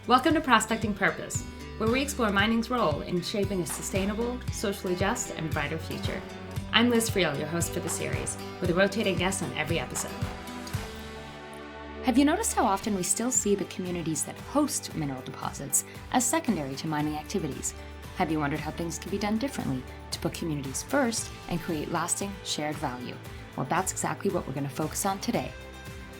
Welcome to Prospecting Purpose, where we explore mining's role in shaping a sustainable, socially just, and brighter future. I'm Liz Friel, your host for the series, with a rotating guest on every episode. Have you noticed how often we still see the communities that host mineral deposits as secondary to mining activities? Have you wondered how things can be done differently to put communities first and create lasting, shared value? Well, that's exactly what we're going to focus on today.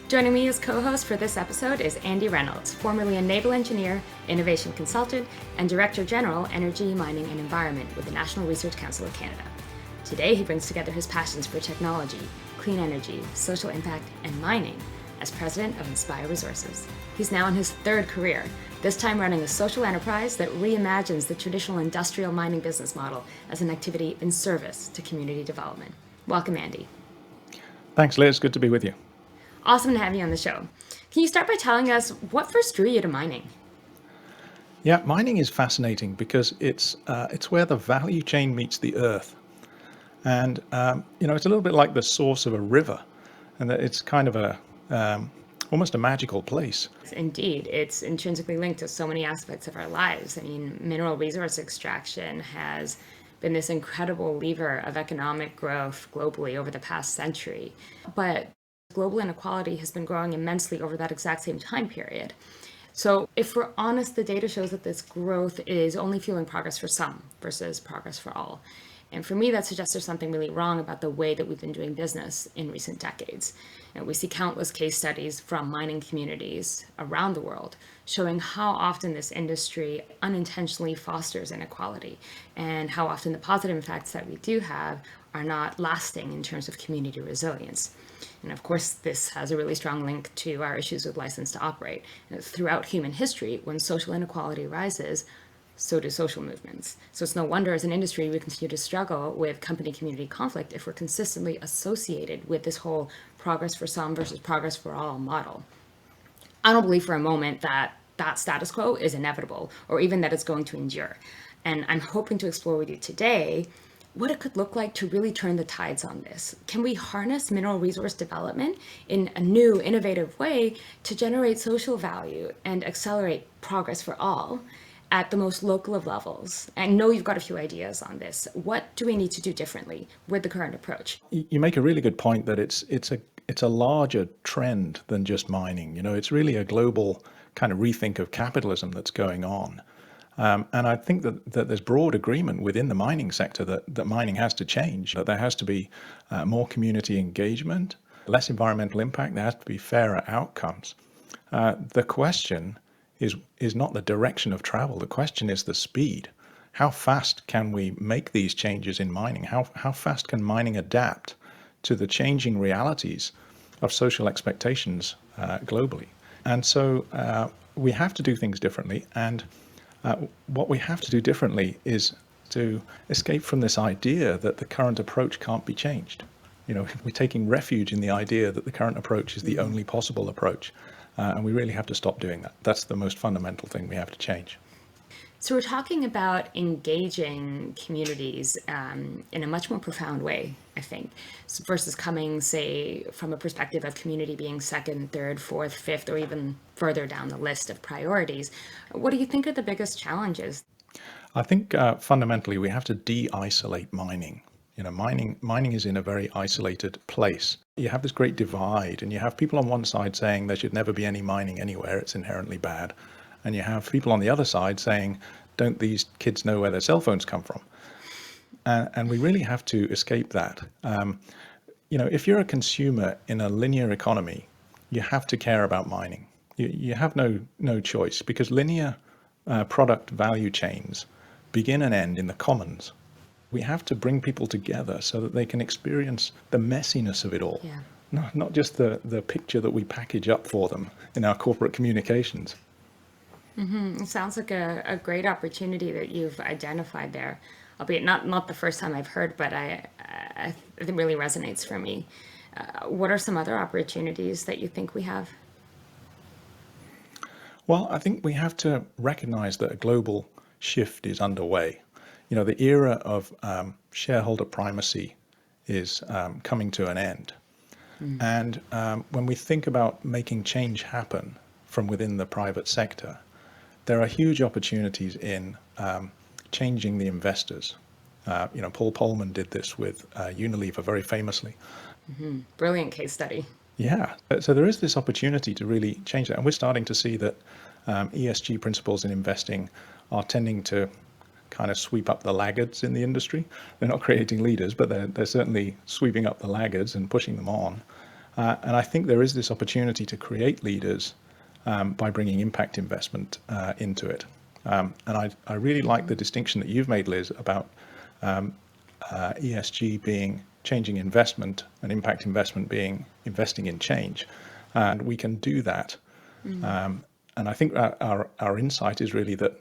Joining me as co-host for this episode is Andy Reynolds, formerly a naval engineer, innovation consultant, and Director General, Energy, Mining and Environment with the National Research Council of Canada. Today, he brings together his passions for technology, clean energy, social impact, and mining as president of Inspire Resources. He's now in his third career, this time running a social enterprise that reimagines the traditional industrial mining business model as an activity in service to community development. Welcome, Andy. Thanks, Liz. Good to be with you. Awesome to have you on the show. Can you start by telling us what first drew you to mining? Yeah, mining is fascinating because it's where the value chain meets the earth, and it's a little bit like the source of a river, and that it's kind of a almost a magical place. Indeed, it's intrinsically linked to so many aspects of our lives. I mean, mineral resource extraction has been this incredible lever of economic growth globally over the past century, but global inequality has been growing immensely over that exact same time period. So if we're honest, the data shows that this growth is only fueling progress for some versus progress for all. And for me, that suggests there's something really wrong about the way that we've been doing business in recent decades. And we see countless case studies from mining communities around the world showing how often this industry unintentionally fosters inequality and how often the positive effects that we do have are not lasting in terms of community resilience. And of course, this has a really strong link to our issues with license to operate. Throughout human history, when social inequality rises, so do social movements. So it's no wonder as an industry we continue to struggle with company-community conflict if we're consistently associated with this whole progress for some versus progress for all model. I don't believe for a moment that that status quo is inevitable or even that it's going to endure. And I'm hoping to explore with you today what it could look like to really turn the tides on this. Can we harness mineral resource development in a new, innovative way to generate social value and accelerate progress for all at the most local of levels? I know you've got a few ideas on this. What do we need to do differently with the current approach? You make a really good point that it's a larger trend than just mining. It's really a global kind of rethink of capitalism that's going on. And I think that there's broad agreement within the mining sector that mining has to change, that there has to be more community engagement, less environmental impact, there has to be fairer outcomes. The question is not the direction of travel. The question is the speed. How fast can we make these changes in mining? How fast can mining adapt to the changing realities of social expectations globally? And so we have to do things differently. And what we have to do differently is to escape from this idea that the current approach can't be changed. We're taking refuge in the idea that the current approach is the only possible approach. And we really have to stop doing that. That's the most fundamental thing we have to change. So we're talking about engaging communities in a much more profound way, I think, versus coming, say, from a perspective of community being second, third, fourth, fifth, or even further down the list of priorities. What do you think are the biggest challenges? I think fundamentally we have to de-isolate mining. Mining is in a very isolated place. You have this great divide, and you have people on one side saying there should never be any mining anywhere, it's inherently bad. And you have people on the other side saying, don't these kids know where their cell phones come from? And we really have to escape that. If you're a consumer in a linear economy, you have to care about mining. You have no choice, because linear product value chains begin and end in the commons. We have to bring people together so that they can experience the messiness of it all. Yeah. Not just the picture that we package up for them in our corporate communications. It sounds like a great opportunity that you've identified there, albeit not the first time I've heard, but it really resonates for me. What are some other opportunities that you think we have? Well, I think we have to recognize that a global shift is underway. The era of shareholder primacy is coming to an end. And when we think about making change happen from within the private sector, there are huge opportunities in changing the investors. Paul Polman did this with Unilever very famously. Brilliant case study. Yeah, so there is this opportunity to really change that, and we're starting to see that ESG principles in investing are tending to kind of sweep up the laggards in the industry. They're not creating leaders, but they're certainly sweeping up the laggards and pushing them on. And I think there is this opportunity to create leaders by bringing impact investment into it. And I really like the distinction that you've made, Liz, about ESG being changing investment and impact investment being investing in change. And we can do that. And I think our insight is really that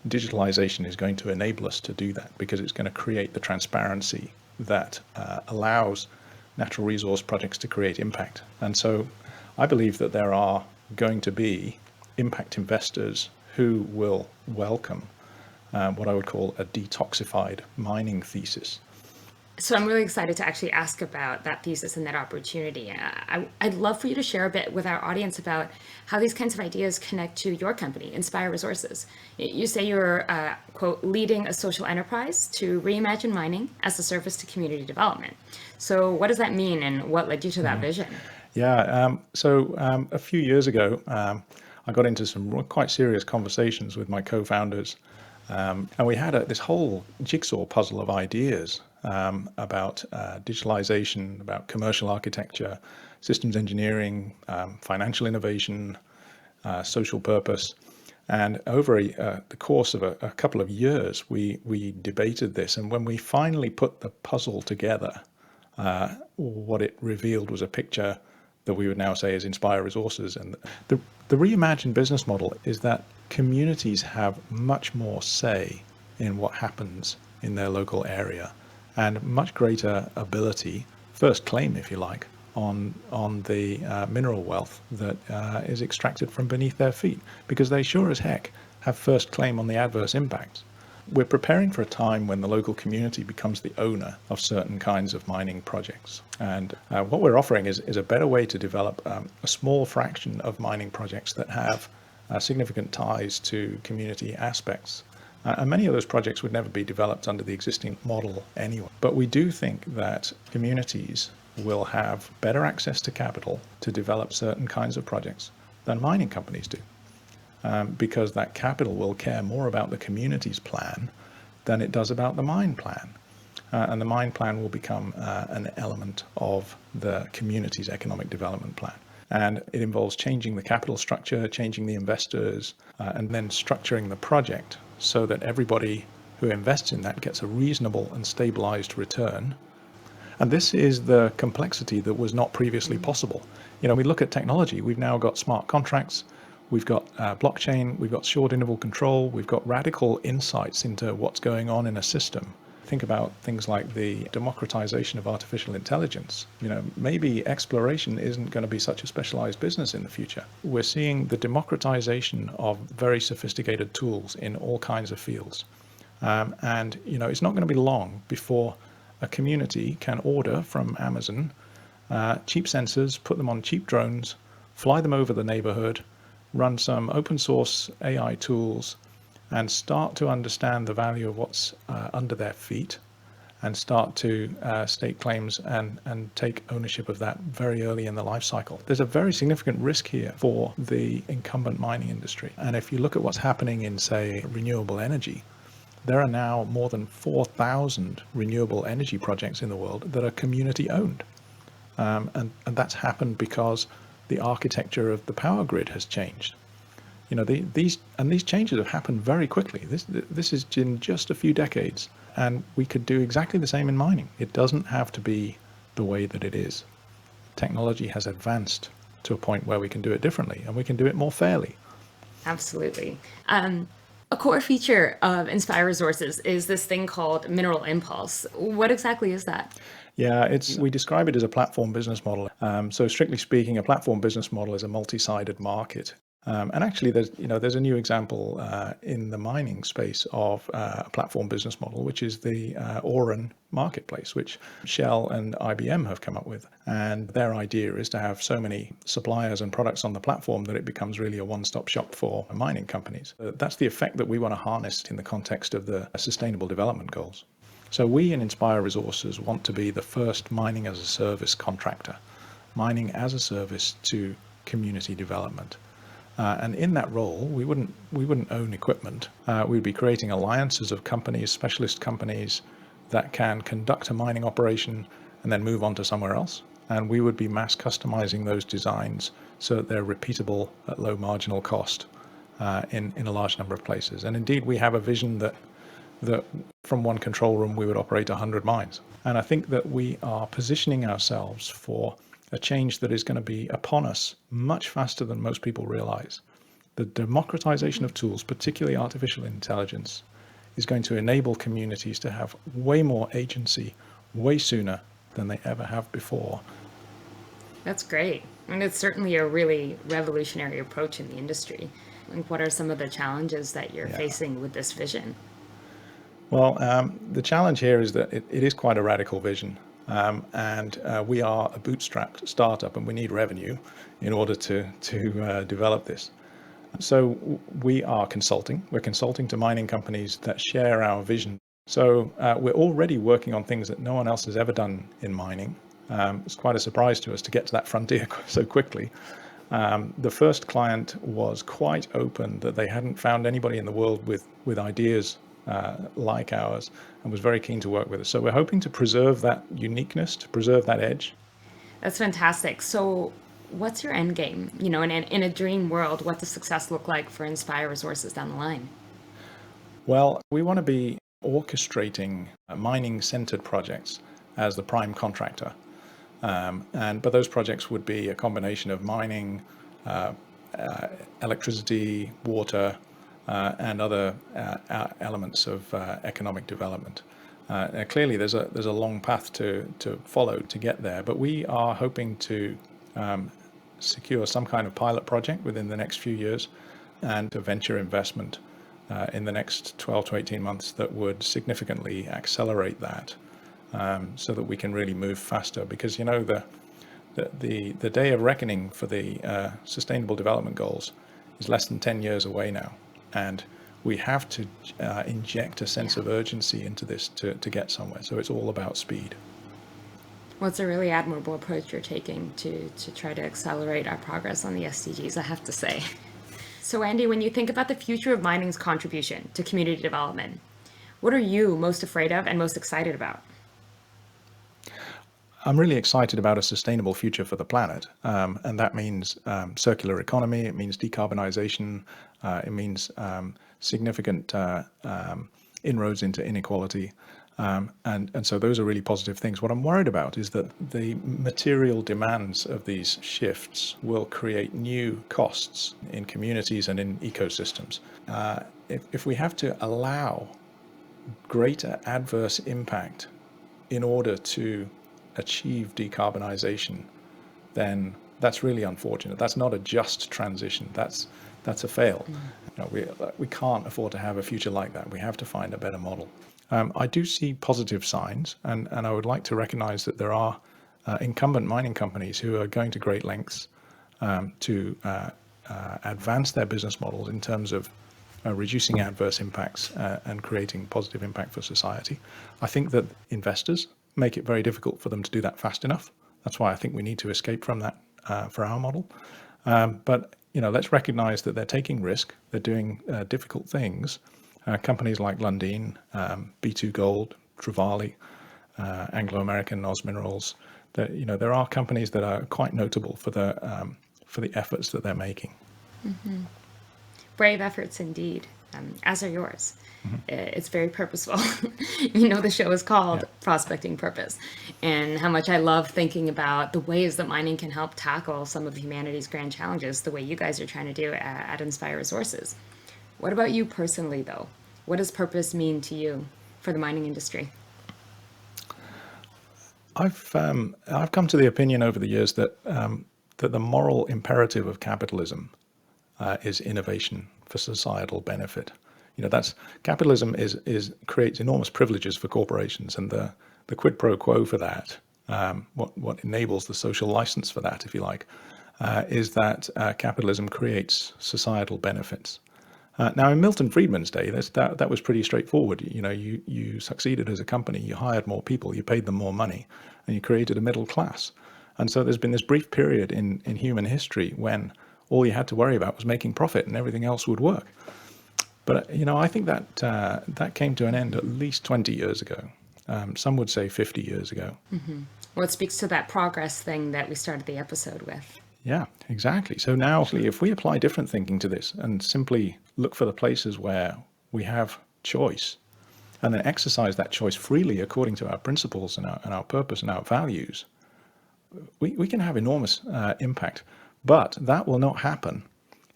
digitalization is going to enable us to do that, because it's going to create the transparency that allows natural resource projects to create impact. And so I believe that there are going to be impact investors who will welcome what I would call a detoxified mining thesis. So I'm really excited to actually ask about that thesis and that opportunity. I'd love for you to share a bit with our audience about how these kinds of ideas connect to your company, Inspire Resources. You say you're, quote, leading a social enterprise to reimagine mining as a service to community development. So what does that mean, and what led you to that vision? Yeah, so a few years ago, I got into some quite serious conversations with my co-founders. And we had this whole jigsaw puzzle of ideas about digitalization, about commercial architecture, systems engineering, financial innovation, social purpose. And over the course of a couple of years, we debated this. And when we finally put the puzzle together, what it revealed was a picture that we would now say is Inspire Resources. And the reimagined business model is that communities have much more say in what happens in their local area, and much greater ability, first claim, if you like, on the mineral wealth that is extracted from beneath their feet, because they sure as heck have first claim on the adverse impacts. We're preparing for a time when the local community becomes the owner of certain kinds of mining projects. And what we're offering is a better way to develop a small fraction of mining projects that have significant ties to community aspects. And many of those projects would never be developed under the existing model anyway. But we do think that communities will have better access to capital to develop certain kinds of projects than mining companies do. Because that capital will care more about the community's plan than it does about the mine plan. And the mine plan will become an element of the community's economic development plan. And it involves changing the capital structure, changing the investors, and then structuring the project so that everybody who invests in that gets a reasonable and stabilized return. And this is the complexity that was not previously possible. We look at technology. We've now got smart contracts. We've got blockchain, we've got short interval control, we've got radical insights into what's going on in a system. Think about things like the democratization of artificial intelligence. Maybe exploration isn't going to be such a specialized business in the future. We're seeing the democratization of very sophisticated tools in all kinds of fields. And it's not going to be long before a community can order from Amazon cheap sensors, put them on cheap drones, fly them over the neighborhood, run some open source AI tools, and start to understand the value of what's under their feet, and start to stake claims and take ownership of that very early in the life cycle. There's a very significant risk here for the incumbent mining industry. And if you look at what's happening in, say, renewable energy, there are now more than 4,000 renewable energy projects in the world that are community owned. And that's happened because the architecture of the power grid has changed. These changes have happened very quickly. This is in just a few decades, and we could do exactly the same in mining. It doesn't have to be the way that it is. Technology has advanced to a point where we can do it differently, and we can do it more fairly. Absolutely. A core feature of Inspire Resources is this thing called Mineral Impulse. What exactly is that? Yeah, we describe it as a platform business model. So strictly speaking, a platform business model is a multi-sided market. And actually, there's a new example in the mining space of a platform business model, which is the Auran marketplace, which Shell and IBM have come up with. And their idea is to have so many suppliers and products on the platform that it becomes really a one-stop shop for mining companies. That's the effect that we want to harness in the context of the Sustainable Development Goals. So we in Inspire Resources want to be the first mining as a service contractor, mining as a service to community development. And in that role, we wouldn't own equipment. We'd be creating alliances of companies, specialist companies that can conduct a mining operation and then move on to somewhere else. And we would be mass customizing those designs so that they're repeatable at low marginal cost in a large number of places. And indeed, we have a vision that from one control room, we would operate 100 mines. And I think that we are positioning ourselves for a change that is going to be upon us much faster than most people realize. The democratization of tools, particularly artificial intelligence, is going to enable communities to have way more agency way sooner than they ever have before. That's great. And it's certainly a really revolutionary approach in the industry. Like, what are some of the challenges that you're facing with this vision? Well, the challenge here is that it is quite a radical vision. And we are a bootstrapped startup and we need revenue in order to develop this. So we are consulting. We're consulting to mining companies that share our vision. So we're already working on things that no one else has ever done in mining. It's quite a surprise to us to get to that frontier so quickly. The first client was quite open that they hadn't found anybody in the world with ideas like ours, and was very keen to work with us. So we're hoping to preserve that uniqueness, to preserve that edge. That's fantastic. So, what's your end game? In a dream world, what does success look like for Inspire Resources down the line? Well, we want to be orchestrating mining-centered projects as the prime contractor. But those projects would be a combination of mining, electricity, water, and other elements of economic development. Clearly, there's a long path to follow to get there, but we are hoping to secure some kind of pilot project within the next few years and a venture investment in the next 12 to 18 months that would significantly accelerate that so that we can really move faster. Because, the day of reckoning for the Sustainable Development Goals is less than 10 years away now. And we have to inject a sense of urgency into this to get somewhere. So it's all about speed. Well, it's a really admirable approach you're taking to try to accelerate our progress on the SDGs, I have to say. So, Andy, when you think about the future of mining's contribution to community development, what are you most afraid of and most excited about? I'm really excited about a sustainable future for the planet. And that means circular economy, it means decarbonization, it means significant inroads into inequality. And so those are really positive things. What I'm worried about is that the material demands of these shifts will create new costs in communities and in ecosystems. If we have to allow greater adverse impact in order to achieve decarbonization, then that's really unfortunate. That's not a just transition. That's a fail. We can't afford to have a future like that. We have to find a better model. I do see positive signs, and I would like to recognize that there are incumbent mining companies who are going to great lengths to advance their business models in terms of reducing adverse impacts and creating positive impact for society. I think that investors make it very difficult for them to do that fast enough. That's why I think we need to escape from that for our model. But let's recognize that they're taking risk. They're doing difficult things. Companies like Lundin, B2 Gold, Trevali, Anglo American, Oz Minerals. There are companies that are quite notable for the efforts that they're making. Mm-hmm. Brave efforts indeed, as are yours. It's very purposeful. The show is called Prospecting Purpose, and how much I love thinking about the ways that mining can help tackle some of humanity's grand challenges, the way you guys are trying to do at Inspire Resources. What about you personally, though? What does purpose mean to you for the mining industry? I've come to the opinion over the years that that the moral imperative of capitalism is innovation for societal benefit. That's capitalism is creates enormous privileges for corporations, and the quid pro quo for that, what enables the social license for that, if you like, is that capitalism creates societal benefits. Now, in Milton Friedman's day, that was pretty straightforward. You succeeded as a company, you hired more people, you paid them more money, and you created a middle class. And so there's been this brief period in human history when all you had to worry about was making profit and everything else would work. But I think that that came to an end at least 20 years ago. Some would say 50 years ago. Well, it speaks to that progress thing that we started the episode with. Yeah, exactly. So now, if we apply different thinking to this and simply look for the places where we have choice, and then exercise that choice freely according to our principles and our purpose and our values, we can have enormous impact. But that will not happen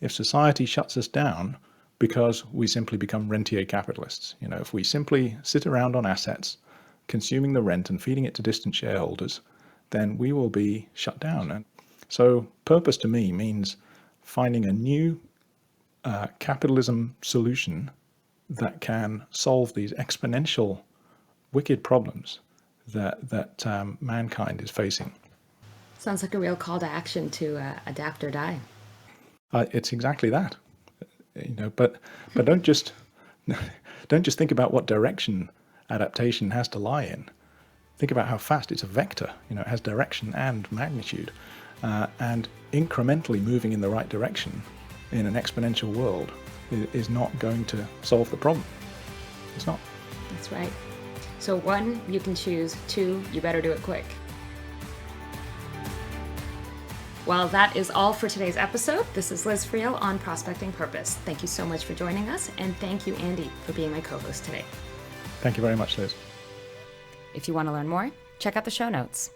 if society shuts us down because we simply become rentier capitalists. If we simply sit around on assets, consuming the rent and feeding it to distant shareholders, then we will be shut down. And so purpose to me means finding a new capitalism solution that can solve these exponential wicked problems that mankind is facing. Sounds like a real call to action to adapt or die. It's exactly that. But don't just think about what direction adaptation has to lie in. Think about how fast it's a vector. It has direction and magnitude, and incrementally moving in the right direction in an exponential world is not going to solve the problem. It's not. That's right. So 1, you can choose. 2, you better do it quick. Well, that is all for today's episode. This is Liz Friel on Prospecting Purpose. Thank you so much for joining us, and thank you, Andy, for being my co-host today. Thank you very much, Liz. If you want to learn more, check out the show notes.